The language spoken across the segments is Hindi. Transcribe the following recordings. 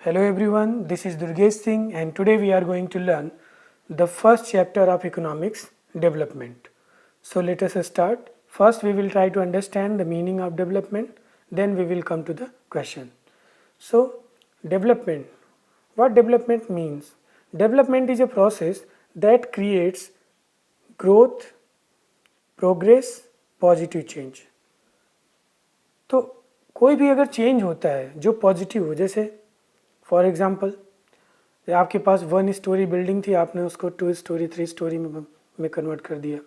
Hello everyone, this is Durgesh Singh and today we are going to learn the first chapter of economics, development. So let us start. First we will try to understand the meaning of development, then we will come to the question. So development, what development means? Development is a process that creates growth, progress, positive change. तो कोई भी अगर चेंज होता है जो पॉजिटिव हो, जैसे फॉर एग्जांपल आपके पास 1 स्टोरी बिल्डिंग थी, आपने उसको 2 स्टोरी 3 स्टोरी में कन्वर्ट कर दिया.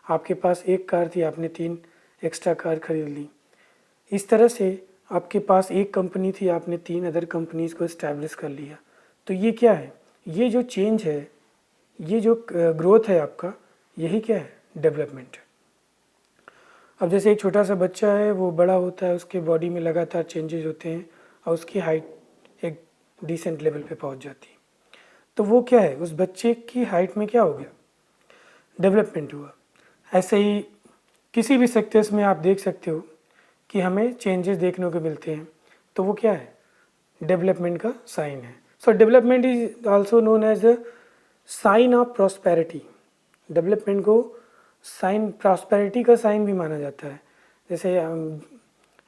आपके पास एक कार थी, आपने 3 एक्स्ट्रा कार खरीद ली. इस तरह से आपके पास एक कंपनी थी, आपने 3 अदर कंपनीज को इस्टेब्लिश कर लिया. तो ये क्या है? ये जो चेंज है, ये जो ग्रोथ है आपका, यही क्या है? डेवलपमेंट. अब जैसे एक छोटा सा बच्चा है, वो बड़ा होता है, उसके बॉडी में लगातार चेंजेस होते हैं और उसकी हाइट एक डिसेंट लेवल पे पहुंच जाती है. तो वो क्या है? उस बच्चे की हाइट में क्या हो गया? डेवलपमेंट हुआ. ऐसे ही किसी भी सेक्टर्स में आप देख सकते हो कि हमें चेंजेस देखने को मिलते हैं. तो वो क्या है? डेवलपमेंट का साइन है. So development is also known as a sign of prosperity. Development को साइन, प्रॉस्पेरिटी का साइन भी माना जाता है. जैसे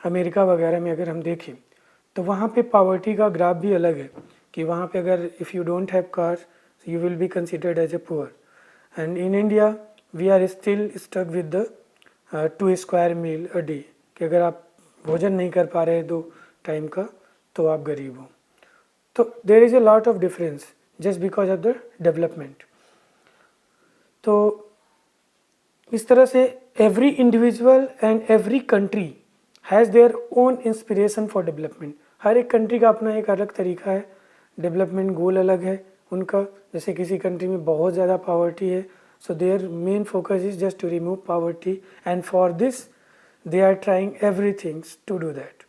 अमेरिका वगैरह में अगर हम देखें तो वहाँ पे पॉवर्टी का ग्राफ भी अलग है कि वहाँ पे अगर if you don't have car you will be considered as a poor. And in India we are still stuck with the 2 square meal a day, कि अगर आप भोजन नहीं कर पा रहे 2 टाइम का तो आप गरीब हो. तो there is a lot of difference just because of the development. तो इस तरह से every individual and every country has their own inspiration for development. हर एक कंट्री का अपना एक अलग तरीका है, डेवलपमेंट गोल अलग है उनका. जैसे किसी कंट्री में बहुत ज़्यादा पॉवर्टी है, so their main focus is just to remove poverty and for this they are trying everythings to do that.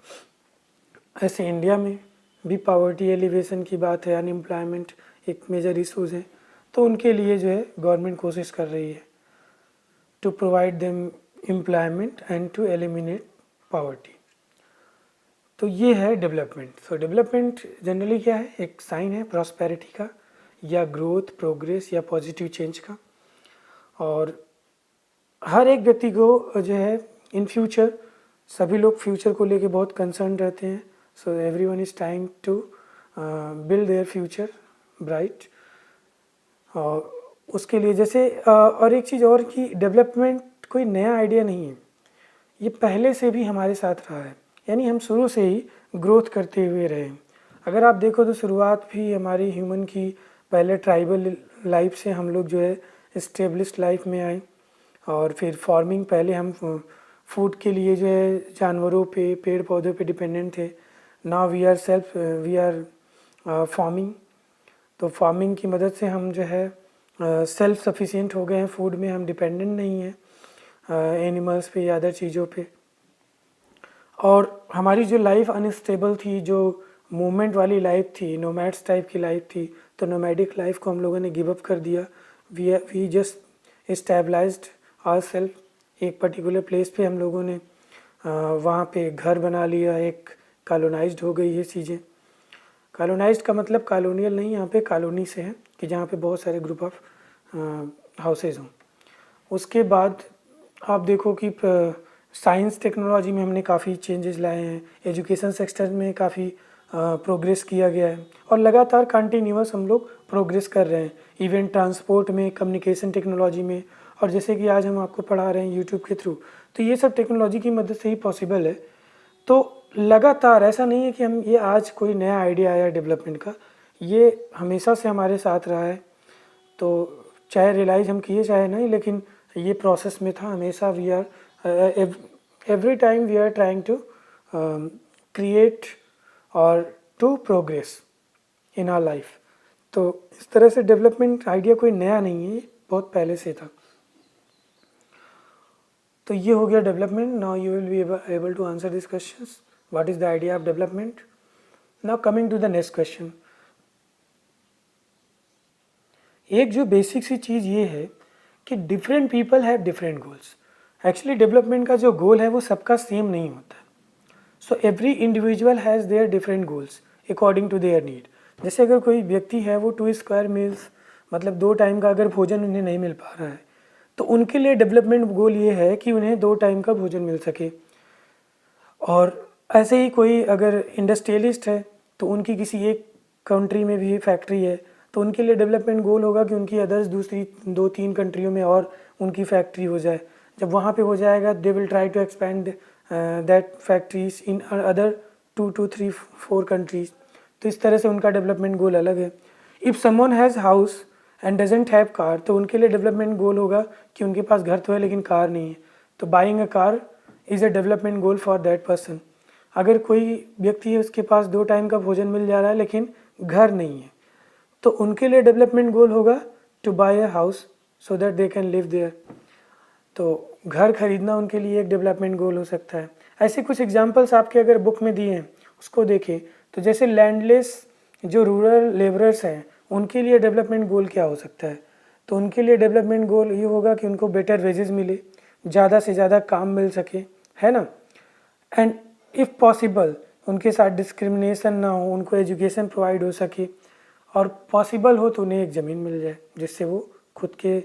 ऐसे इंडिया में भी पॉवर्टी एलिवेशन की बात है, अनएम्प्लॉयमेंट एक मेजर इशूज़ है. तो उनके लिए जो है गवर्नमेंट कोशिश कर रही है to provide them employment and to eliminate poverty. तो ये है डेवलपमेंट. सो डेवलपमेंट जनरली क्या है? एक साइन है प्रॉस्पेरिटी का, या ग्रोथ, प्रोग्रेस, या पॉजिटिव चेंज का. और हर एक व्यक्ति को जो है इन फ्यूचर, सभी लोग फ्यूचर को लेके बहुत कंसर्न रहते हैं. So everyone is trying to build their future bright. और उसके लिए जैसे और एक चीज़ और कि डेवलपमेंट कोई नया आइडिया नहीं है, ये पहले से भी हमारे साथ रहा है. यानी हम शुरू से ही ग्रोथ करते हुए रहे हैं. अगर आप देखो तो शुरुआत भी हमारी ह्यूमन की पहले ट्राइबल लाइफ से हम लोग जो है इस्टेब्लिश्ड लाइफ में आए. और फिर फार्मिंग, पहले हम फूड के लिए जो है जानवरों पे, पेड़ पौधों पे डिपेंडेंट थे. Now we are farming. तो फार्मिंग की मदद से हम जो है सेल्फ सफिशिएंट हो गए हैं. फूड में हम डिपेंडेंट नहीं हैं एनिमल्स पे या अदर चीज़ों पे. और हमारी जो लाइफ अनस्टेबल थी, जो मूवमेंट वाली लाइफ थी, नोमैड्स टाइप की लाइफ थी, तो नोमैडिक लाइफ को हम लोगों ने गिव अप कर दिया. We just stabilised ourself. एक पर्टिकुलर प्लेस पे हम लोगों ने वहाँ पे घर बना लिया. एक कॉलोनाइज्ड हो गई ये चीज़ें. कॉलोनाइज्ड का मतलब कॉलोनियल नहीं, यहाँ पे कॉलोनी से है कि जहाँ पे बहुत सारे ग्रुप ऑफ हाउसेज हों. उसके बाद आप देखो कि साइंस टेक्नोलॉजी में हमने काफ़ी चेंजेस लाए हैं. एजुकेशन सेक्टर में काफ़ी प्रोग्रेस किया गया है और लगातार कंटिन्यूअस हम लोग प्रोग्रेस कर रहे हैं. इवन ट्रांसपोर्ट में, कम्युनिकेशन टेक्नोलॉजी में, और जैसे कि आज हम आपको पढ़ा रहे हैं यूट्यूब के थ्रू, तो ये सब टेक्नोलॉजी की मदद से ही पॉसिबल है. तो लगातार ऐसा नहीं है कि हम ये आज कोई नया आइडिया आया डेवलपमेंट का, ये हमेशा से हमारे साथ रहा है. तो चाहे रियलाइज़ हम किए चाहे नहीं, लेकिन ये प्रोसेस में था हमेशा. We are every time we are trying to create और to progress in our life. तो इस तरह से डेवलपमेंट आइडिया कोई नया नहीं है, बहुत पहले से था. तो ये हो गया development. Now you will be able to answer this questions. What is the idea of development? Now coming to the next question. एक जो बेसिक सी चीज़ ये है कि different people have different goals. Actually development का जो गोल है वो सबका सेम नहीं होता. So every individual has their different goals. According to their need. जैसे अगर कोई व्यक्ति है वो 2 स्क्वायर मील्स मतलब 2 टाइम का अगर भोजन उन्हें नहीं मिल पा रहा है, तो उनके लिए डेवलपमेंट गोल ये है कि उन्हें 2 टाइम का भोजन मिल सके। और ऐसे ही कोई अगर इंडस्ट्रियलिस्ट है तो उनकी किसी एक कंट्री में भी फैक्ट्री है, तो उनके लिए डेवलपमेंट गोल होगा कि उनकी अदर्स दूसरी 2-3 कंट्रियों में और उनकी फैक्ट्री हो जाए। जब वहाँ पे हो जाएगा they will try to expand that factories in other 2 to 3 4 countries. तो इस तरह से उनका डेवलपमेंट गोल अलग है। If someone has house and doesn't have car, तो उनके लिए डेवलपमेंट गोल होगा कि उनके पास घर तो है लेकिन कार नहीं है, तो buying a car is a development goal for that person. अगर कोई व्यक्ति है उसके पास 2 टाइम का भोजन मिल जा रहा है लेकिन घर नहीं है, तो उनके लिए डेवलपमेंट गोल होगा to buy a house so that they can live there. तो घर खरीदना उनके लिए एक डेवलपमेंट गोल हो सकता है। ऐसे कुछ एग्जांपल्स आपके अगर बुक में दिए हैं उसको देखें, तो जैसे लैंडलेस जो रूरल लेबरर्स हैं उनके लिए डेवलपमेंट गोल क्या हो सकता है, तो उनके लिए डेवलपमेंट गोल ये होगा कि उनको बेटर वेजेस मिले, ज़्यादा से ज़्यादा काम मिल सके, है ना। एंड इफ़ पॉसिबल उनके साथ डिस्क्रिमिनेशन ना हो, उनको एजुकेशन प्रोवाइड हो सके, और पॉसिबल हो तो उन्हें एक ज़मीन मिल जाए जिससे वो खुद के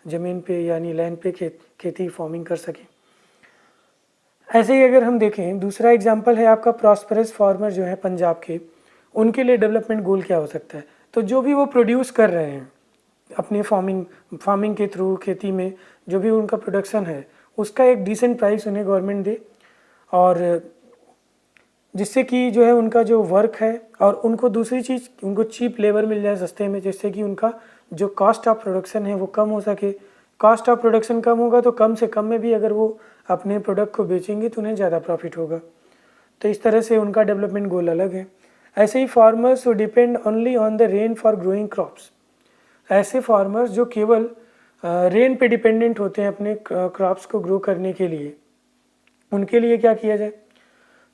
ज़मीन पे यानी लैंड पे खेती फार्मिंग कर सकें। ऐसे ही अगर हम देखें दूसरा एग्जांपल है आपका प्रॉस्परस फार्मर जो है पंजाब के, उनके लिए डेवलपमेंट गोल क्या हो सकता है। तो जो भी वो प्रोड्यूस कर रहे हैं अपने फार्मिंग के थ्रू, खेती में जो भी उनका प्रोडक्शन है उसका एक डिसेंट प्राइस उन्हें गवर्नमेंट दे, और जिससे कि जो है उनका जो वर्क है, और उनको दूसरी चीज़ उनको चीप लेबर मिल जाए सस्ते में, जिससे कि उनका जो कॉस्ट ऑफ प्रोडक्शन है वो कम हो सके। कॉस्ट ऑफ प्रोडक्शन कम होगा तो कम से कम में भी अगर वो अपने प्रोडक्ट को बेचेंगे तो उन्हें ज़्यादा प्रॉफिट होगा। तो इस तरह से उनका डेवलपमेंट गोल अलग है। ऐसे ही farmers who depend only on the rain for growing crops, ऐसे फार्मर्स जो केवल रेन पे डिपेंडेंट होते हैं अपने क्रॉप्स को ग्रो करने के लिए, उनके लिए क्या किया जाए।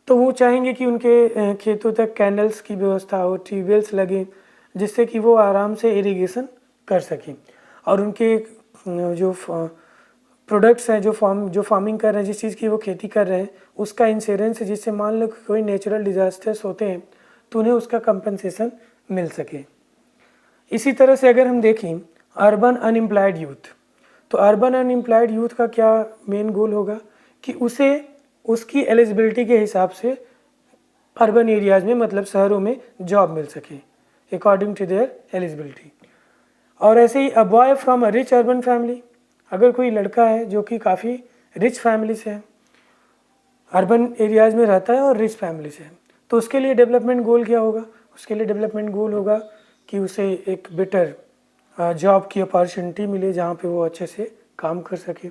तो वो चाहेंगे कि उनके खेतों तक कैनल्स की व्यवस्था हो, ट्यूबवेल्स लगे, जिससे कि वो आराम से इरिगेशन कर सकें, और उनके जो प्रोडक्ट्स हैं जो फार्मिंग कर रहे हैं, जिस चीज़ की वो खेती कर रहे हैं उसका इंश्योरेंस है, जिससे मान लो कोई नेचुरल डिजास्टर्स होते हैं तो उन्हें उसका कंपनसेशन मिल सके। इसी तरह से अगर हम देखें अर्बन अनएम्प्लॉयड यूथ, तो अर्बन अनएम्प्लॉयड यूथ का क्या मेन गोल होगा कि उसे उसकी एलिजिबिलिटी के हिसाब से अर्बन एरियाज़ में मतलब शहरों में जॉब मिल सके अकॉर्डिंग टू देयर एलिजिबिलिटी। और ऐसे ही a boy from a rich urban family, अगर कोई लड़का है जो कि काफ़ी रिच फैमिली से है, अर्बन एरियाज़ में रहता है और रिच फैमिली से है, तो उसके लिए डेवलपमेंट गोल क्या होगा। उसके लिए डेवलपमेंट गोल होगा कि उसे एक बेटर जॉब की अपॉर्चुनिटी मिले जहाँ पे वो अच्छे से काम कर सके।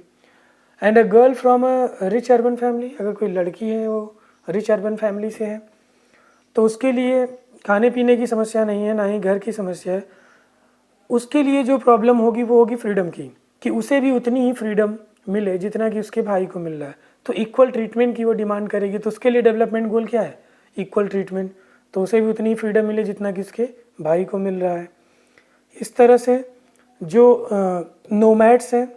And a girl from a rich urban family, अगर कोई लड़की है वो रिच अर्बन फैमिली से है तो उसके लिए खाने पीने की समस्या नहीं है, ना ही घर की समस्या है। उसके लिए जो प्रॉब्लम होगी वो होगी फ्रीडम की, कि उसे भी उतनी ही फ्रीडम मिले जितना कि उसके भाई को मिल रहा है। तो इक्वल ट्रीटमेंट की वो डिमांड करेगी, तो उसके लिए डेवलपमेंट गोल क्या है, इक्वल ट्रीटमेंट। तो उसे भी उतनी ही फ्रीडम मिले जितना कि उसके भाई को मिल रहा है। इस तरह से जो नोमैड्स हैं,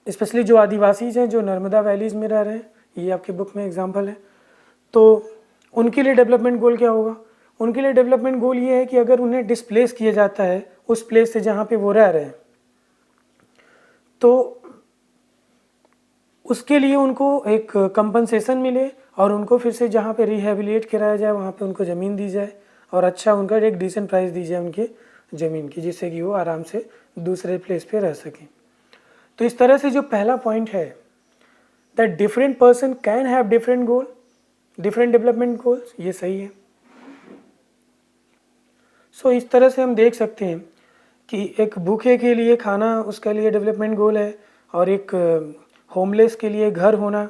स्पेशली जो आदिवासीज हैं जो नर्मदा वैलीज़ में रह रहे हैं, ये आपके बुक में एग्जांपल है, तो उनके लिए डेवलपमेंट गोल क्या होगा। उनके लिए डेवलपमेंट गोल ये है कि अगर उन्हें डिस्प्लेस किया जाता है उस प्लेस से जहाँ पे वो रह रहे हैं, तो उसके लिए उनको एक कंपनसेशन मिले और उनको फिर से जहाँ पे रिहेबिलिटेट कराया जाए वहाँ पे उनको ज़मीन दी जाए, और अच्छा उनका एक डिसेंट प्राइस दी जाए उनके ज़मीन की, जिससे कि वो आराम से दूसरे प्लेस पे रह सकें। तो इस तरह से जो पहला पॉइंट है that different person can have different goal, different development goals, ये सही है। सो इस तरह से हम देख सकते हैं कि एक भूखे के लिए खाना उसके लिए डेवलपमेंट गोल है, और एक होमलेस के लिए घर होना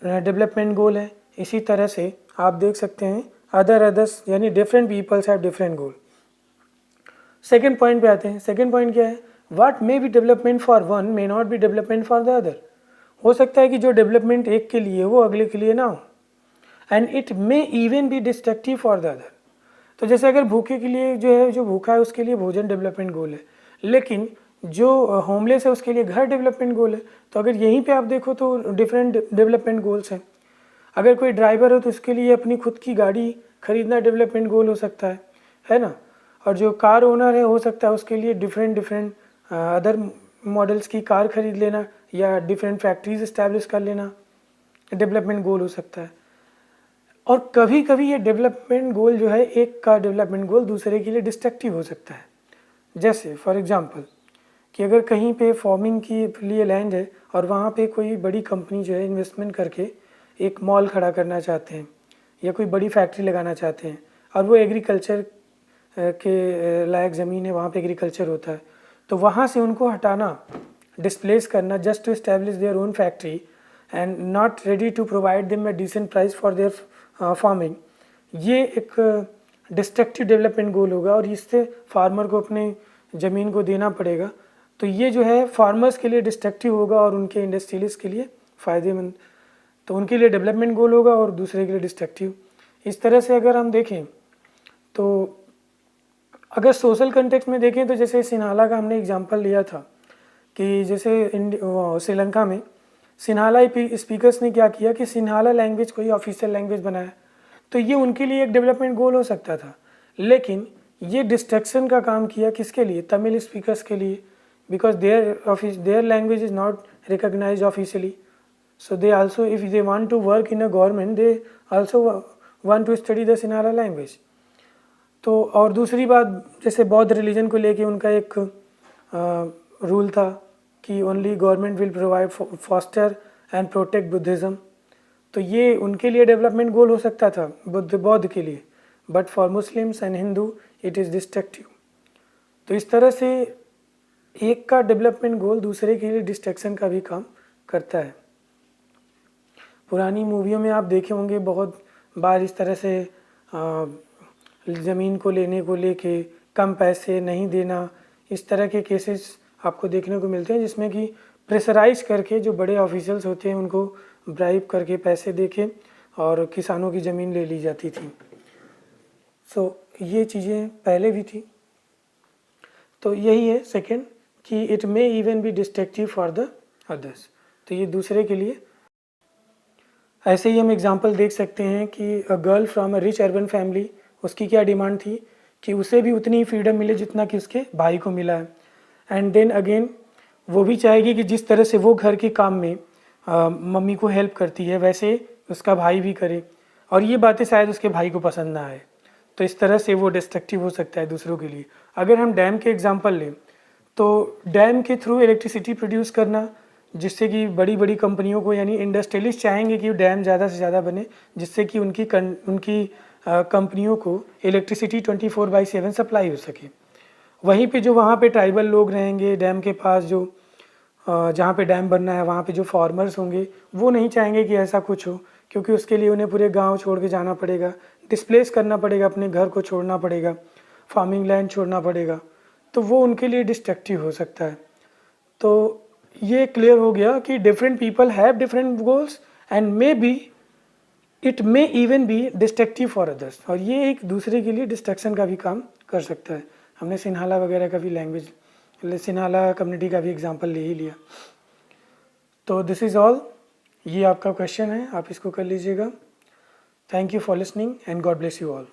डेवलपमेंट गोल है। इसी तरह से आप देख सकते हैं अदर्स यानी different peoples have different goal. Second point पे आते हैं। सेकेंड पॉइंट क्या है, what may be development for one may not be development for the other. हो सकता है कि जो डेवलपमेंट एक के लिए वो अगले के लिए ना हो, and it may even be destructive for the other. तो जैसे अगर भूखे के लिए जो है, जो भूखा है उसके लिए भोजन डेवलपमेंट गोल है, लेकिन जो होमलेस है उसके लिए घर डेवलपमेंट गोल है। तो अगर यहीं पे आप देखो तो डिफरेंट डेवलपमेंट गोल्स हैं। अगर कोई ड्राइवर हो तो उसके लिए अपनी खुद की गाड़ी खरीदना डेवलपमेंट गोल हो सकता है ना। और जो कार ओनर है हो सकता है उसके लिए डिफरेंट अदर मॉडल्स की कार खरीद लेना या डिफरेंट फैक्ट्रीज इस्टेब्लिश कर लेना डेवलपमेंट गोल हो सकता है। और कभी कभी ये डेवलपमेंट गोल जो है, एक का डेवलपमेंट गोल दूसरे के लिए डिस्ट्रक्टिव हो सकता है। जैसे फॉर एग्जांपल कि अगर कहीं पे फार्मिंग के लिए लैंड है और वहाँ पे कोई बड़ी कंपनी जो है इन्वेस्टमेंट करके एक मॉल खड़ा करना चाहते हैं या कोई बड़ी फैक्ट्री लगाना चाहते हैं, और वो एग्रीकल्चर के लायक ज़मीन है, वहाँ पे एग्रीकल्चर होता है, तो वहाँ से उनको हटाना, डिस्प्लेस करना just to establish their own factory and not ready to provide them a decent price for their farming, ये एक डिस्ट्रक्टिव डेवलपमेंट गोल होगा और इससे फार्मर को अपने ज़मीन को देना पड़ेगा। तो ये जो है फार्मर्स के लिए डिस्ट्रक्टिव होगा और उनके इंडस्ट्रियलिस्ट के लिए फ़ायदेमंद। तो उनके लिए डेवलपमेंट गोल होगा और दूसरे के लिए डिस्ट्रक्टिव। इस तरह से अगर हम देखें तो अगर सोशल कंटेक्स्ट में देखें तो जैसे सिन्हाला का हमने एग्जांपल लिया था कि जैसे श्रीलंका में सिन्हाला स्पीकर्स ने क्या किया कि सिन्हाला लैंग्वेज को ही ऑफिशियल लैंग्वेज बनाया, तो ये उनके लिए एक डेवलपमेंट गोल हो सकता था। लेकिन ये डिस्ट्रक्शन का काम किया किसके लिए? तमिल स्पीकर्स के लिए, because their language is not recognised officially, so they also, if they want to work in a government, they also want to study the Sinhala language। तो और दूसरी बात जैसे बौद्ध रिलीजन को लेके उनका एक रूल था कि only government will provide foster and protect Buddhism, तो ये उनके लिए डेवलपमेंट गोल हो सकता था बौद्ध के लिए, but for Muslims and Hindu it is destructive. तो इस तरह से एक का डेवलपमेंट गोल दूसरे के लिए डिस्ट्रक्शन का भी काम करता है। पुरानी मूवियों में आप देखे होंगे बहुत बार इस तरह से ज़मीन को लेने को लेके कम पैसे नहीं देना, इस तरह के केसेस आपको देखने को मिलते हैं जिसमें कि प्रेशराइज करके जो बड़े ऑफिशियल्स होते हैं उनको ब्राइब करके पैसे देके और किसानों की ज़मीन ले ली जाती थी। ये चीज़ें पहले भी थी। तो यही है सेकंड कि it may even be destructive for the others, तो ये दूसरे के लिए। ऐसे ही हम एग्जांपल देख सकते हैं कि a girl from a rich urban family, उसकी क्या डिमांड थी कि उसे भी उतनी फ्रीडम मिले जितना कि उसके भाई को मिला है। एंड देन अगेन वो भी चाहेगी कि जिस तरह से वो घर के काम में मम्मी को हेल्प करती है वैसे उसका भाई भी करे, और ये बातें शायद उसके भाई को पसंद ना आए, तो इस तरह से वो डिस्ट्रक्टिव हो सकता है दूसरों के लिए। अगर हम डैम के एग्जांपल लें तो डैम के थ्रू इलेक्ट्रिसिटी प्रोड्यूस करना, जिससे कि बड़ी बड़ी कंपनियों को, यानी इंडस्ट्रियलिस्ट चाहेंगे कि डैम ज़्यादा से ज़्यादा बने जिससे कि उनकी कंपनियों को इलेक्ट्रिसिटी 24/7 सप्लाई हो सके। वहीं पे जो वहाँ पे ट्राइबल लोग रहेंगे डैम के पास, जो जहाँ पे डैम बनना है वहाँ पे जो फार्मर्स होंगे वो नहीं चाहेंगे कि ऐसा कुछ हो, क्योंकि उसके लिए उन्हें पूरे गांव छोड़ के जाना पड़ेगा, डिस्प्लेस करना पड़ेगा, अपने घर को छोड़ना पड़ेगा, फार्मिंग लैंड छोड़ना पड़ेगा, तो वो उनके लिए डिस्ट्रक्टिव हो सकता है। तो ये क्लियर हो गया कि different people have different goals and may be it may even be destructive for others, और ये एक दूसरे के लिए डिस्ट्रक्शन का भी काम कर सकता है। हमने सिन्हाला वगैरह का भी लैंग्वेज, सिन्हाला कम्युनिटी का भी एग्जांपल ले ही लिया। तो दिस इज़ ऑल, ये आपका क्वेश्चन है, आप इसको कर लीजिएगा। Thank you for listening and God bless you all.